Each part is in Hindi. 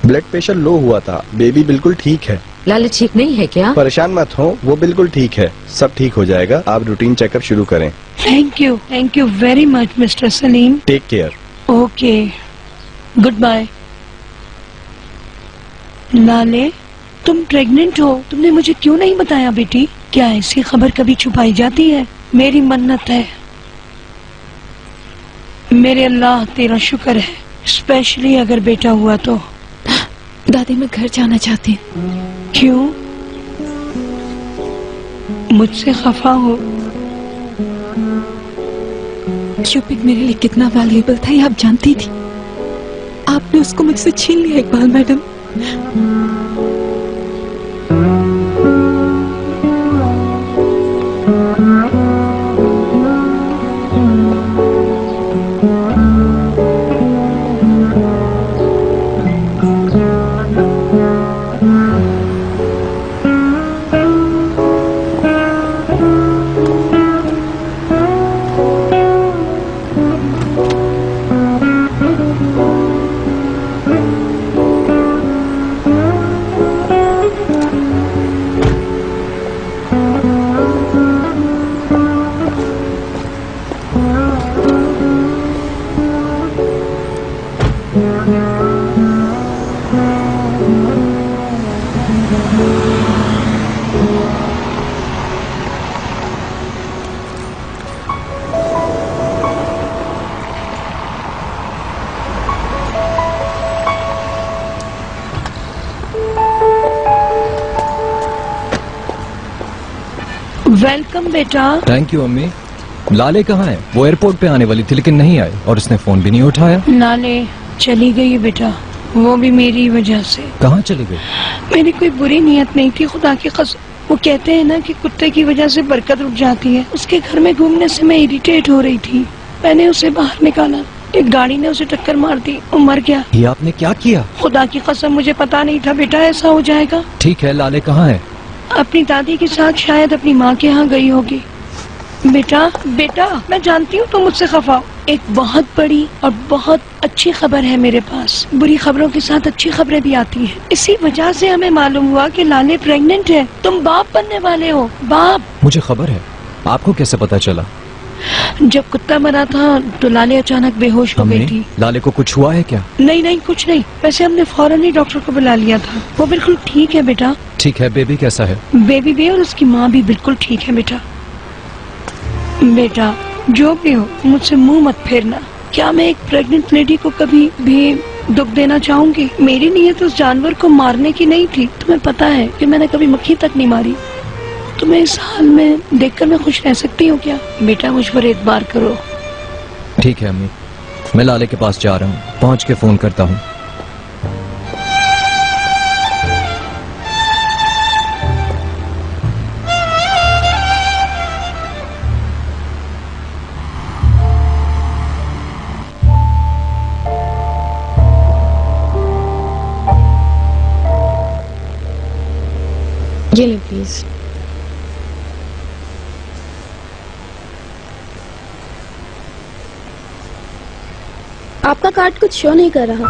ब्लड प्रेशर लो हुआ था, बेबी बिल्कुल ठीक है। लाले ठीक नहीं है क्या? परेशान मत हो, वो बिल्कुल ठीक है, सब ठीक हो जाएगा। आप रूटीन चेकअप शुरू करें। Thank you very much mister Salim. Take care. Okay, good bye. लाले, तुम प्रेग्नेंट हो, तुमने मुझे क्यों नहीं बताया बेटी? क्या ऐसी खबर कभी छुपाई जाती है? मेरी मन्नत है, मेरे अल्लाह तेरा शुक्र है, स्पेशली अगर बेटा हुआ तो। दादी मैं घर जाना चाहती हूँ। क्यों? मुझसे खफा हो? यूपिक मेरे लिए कितना वैल्यूएबल था ये आप जानती थी। आपने उसको मुझसे छीन लिया इकबाल मैडम। वेलकम बेटा। थैंक यू अम्मी। लाले कहाँ है? वो एयरपोर्ट पे आने वाली थी लेकिन नहीं आई और उसने फोन भी नहीं उठाया। लाले चली गई बेटा, वो भी मेरी वजह से। कहाँ चली गई? मेरी कोई बुरी नीयत नहीं थी, खुदा की कसम। वो कहते हैं ना कि कुत्ते की वजह से बरकत रुक जाती है। उसके घर में घूमने से मैं इरिटेट हो रही थी, मैंने उसे बाहर निकाला, एक गाड़ी ने उसे टक्कर मार दी, वो मर गया। ये आपने क्या किया? खुदा की कसम मुझे पता नहीं था बेटा ऐसा हो जाएगा। ठीक है, लाले कहाँ है? अपनी दादी के साथ शायद अपनी माँ के यहाँ गई होगी। बेटा मैं जानती हूँ तुम मुझसे खफा हो। एक बहुत बड़ी और बहुत अच्छी खबर है मेरे पास। बुरी खबरों के साथ अच्छी खबरें भी आती हैं। इसी वजह से हमें मालूम हुआ कि लाले प्रेग्नेंट है। तुम बाप बनने वाले हो, बाप। मुझे खबर है। आपको कैसे पता चला? जब कुत्ता मरा था तो लाले अचानक बेहोश हो गई थी। लाले को कुछ हुआ है क्या? नहीं कुछ नहीं। वैसे हमने फौरन ही डॉक्टर को बुला लिया था। वो बिल्कुल ठीक है बेटा। ठीक है, बेबी कैसा है? बेबी भी और उसकी माँ भी बिल्कुल ठीक है बेटा। बेटा जो भी हो मुझसे मुंह मत फेरना। क्या मैं एक प्रेग्नेंट लेडी को कभी भी दुख देना चाहूंगी? मेरी नीयत उस जानवर को मारने की नहीं थी। तुम्हें पता है कि मैंने कभी मक्खी तक नहीं मारी। तुम्हें इस हाल में देखकर मैं खुश रह सकती हूँ क्या? बेटा मुझ पर एतबार करो। ठीक है अम्मी, मैं लाले के पास जा रहा हूँ, पहुँच के फोन करता हूँ। ये ले प्लीज। आपका कार्ड कुछ शो नहीं कर रहा।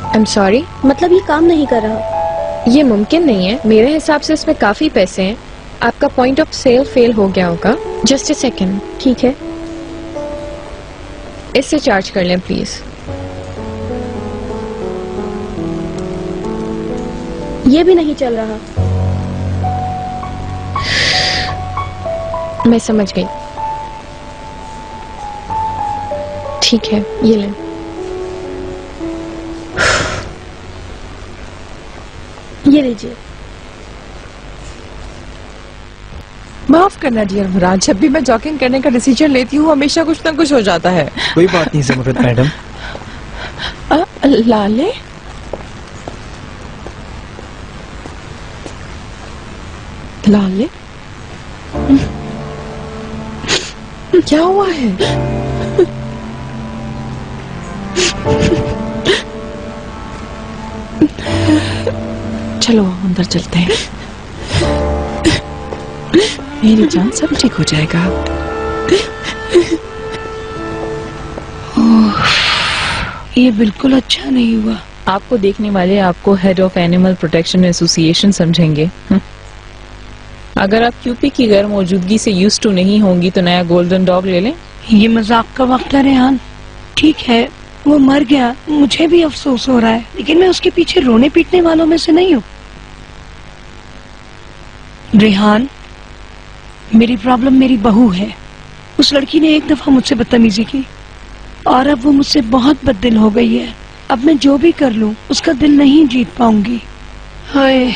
I am sorry. मतलब ये काम नहीं कर रहा। ये मुमकिन नहीं है, मेरे हिसाब से इसमें काफी पैसे हैं। आपका पॉइंट ऑफ सेल फेल हो गया होगा। Just a second. ठीक है, इससे चार्ज कर लें प्लीज। ये भी नहीं चल रहा। मैं समझ गई। ठीक है, ये लें। ये लीजिए। माफ करना डियर मुराद, जब भी मैं जॉगिंग करने का डिसीजन लेती हूँ हमेशा कुछ ना कुछ हो जाता है। कोई बात नहीं ज़मरुद मैडम। लाले लाले क्या हुआ है? चलो अंदर चलते हैं। मेरी जान सब ठीक हो जाएगा। ये बिल्कुल अच्छा नहीं हुआ। आपको देखने वाले आपको head of animal protection association समझेंगे। अगर आप क्यूपी की गैर मौजूदगी से यूज्ड टू नहीं होंगी तो नया गोल्डन डॉग ले लें। ये मजाक का वक्त है रेहान। ठीक है, वो मर गया, मुझे भी अफसोस हो रहा है, लेकिन मैं उसके पीछे रोने पीटने वालों में से नहीं हूँ। रेहान, मेरी प्रॉब्लम मेरी बहू है। उस लड़की ने एक दफा मुझसे बदतमीजी की और अब वो मुझसे बहुत बददिल हो गई है। अब मैं जो भी कर लूं उसका दिल नहीं जीत पाऊंगी। हाय,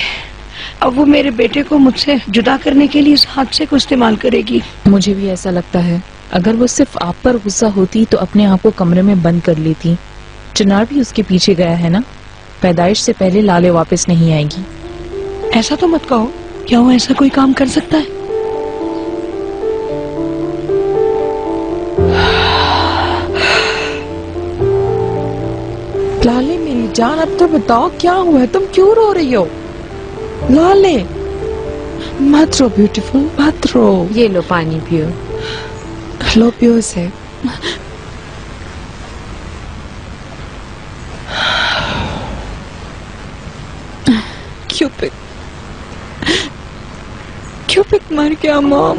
अब वो मेरे बेटे को मुझसे जुदा करने के लिए इस हादसे को इस्तेमाल करेगी। मुझे भी ऐसा लगता है। अगर वो सिर्फ आप पर गुस्सा होती तो अपने आप को कमरे में बंद कर लेती। चिनार भी उसके पीछे गया है ना। पैदाइश से पहले लाले वापस नहीं आएगी। ऐसा तो मत कहो। क्या वो ऐसा कोई काम कर सकता है? लाले मेरी जान, अब तो बताओ क्या हुआ है, तुम क्यों रो रही हो? लाले मत रो ब्यूटीफुल, मत रो। ये लो पानी पियो। लो पियो से। क्यूपिड, क्यूपिड मर गया मॉम।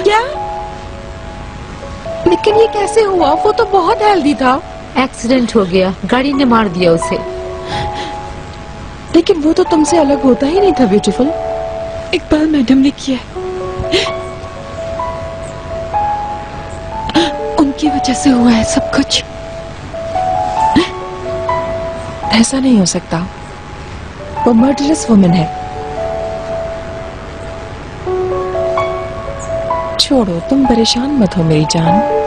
क्या? लेकिन ये कैसे हुआ? वो तो बहुत हेल्दी था। एक्सीडेंट हो गया, गाड़ी ने मार दिया उसे। लेकिन वो तो तुमसे अलग होता ही नहीं था ब्यूटीफुल। इकबाल मैडम ने किया, उनकी वजह से हुआ है सब कुछ। ऐसा नहीं हो सकता, वो मर्डरस वुमन है। छोड़ो, तुम परेशान मत हो मेरी जान।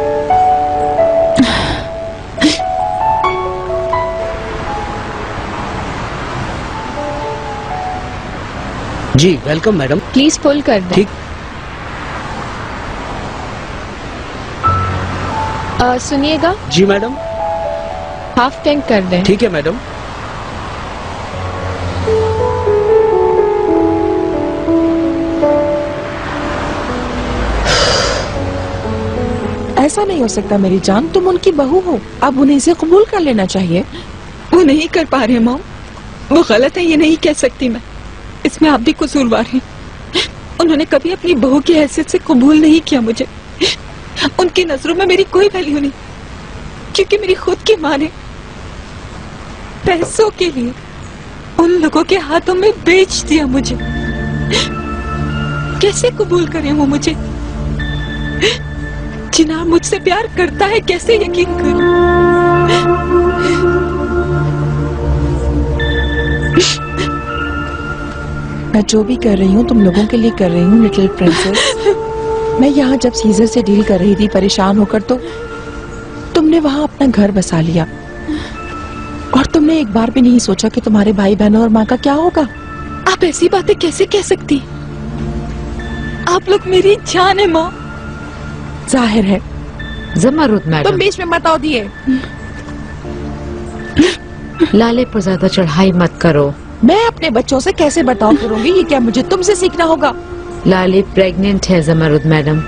जी वेलकम मैडम। प्लीज फुल कर दें। ठीक। सुनिएगा। जी मैडम। हाफ टैंक कर दें। ठीक है मैडम। ऐसा नहीं हो सकता मेरी जान, तुम उनकी बहू हो। अब उन्हें इसे कबूल कर लेना चाहिए। वो नहीं कर पा रहे मॉम, वो गलत है, ये नहीं कह सकती मैं। इसमें आप भी कसूरवार हैं। उन्होंने कभी अपनी बहू की हैसियत से कबूल नहीं किया मुझे। उनकी नजरों में मेरी कोई वैल्यू नहीं, क्योंकि मेरी खुद की माँ ने पैसों के लिए उन लोगों के हाथों में बेच दिया मुझे। कैसे कबूल करें वो मुझे? चिनार मुझसे प्यार करता है, कैसे यकीन करूं? मैं जो भी कर रही हूँ तुम लोगों के लिए कर रही हूँ लिटिल प्रिंसेस। मैं यहाँ जब सीजर से डील कर रही थी परेशान होकर, तो तुमने वहाँ अपना घर बसा लिया और तुमने एक बार भी नहीं सोचा कि तुम्हारे भाई बहनों और माँ का क्या होगा। आप ऐसी बातें कैसे कह सकती? आप लोग मेरी जान है माँ। जाहिर है। जमारुद मैडम, तुम बीच में मत आओ दिए। लाले पर ज्यादा चढ़ाई मत करो। मैं अपने बच्चों से कैसे बर्ताव करूंगी, ये क्या मुझे तुमसे सीखना होगा? लाले प्रेग्नेंट है जमारुद मैडम।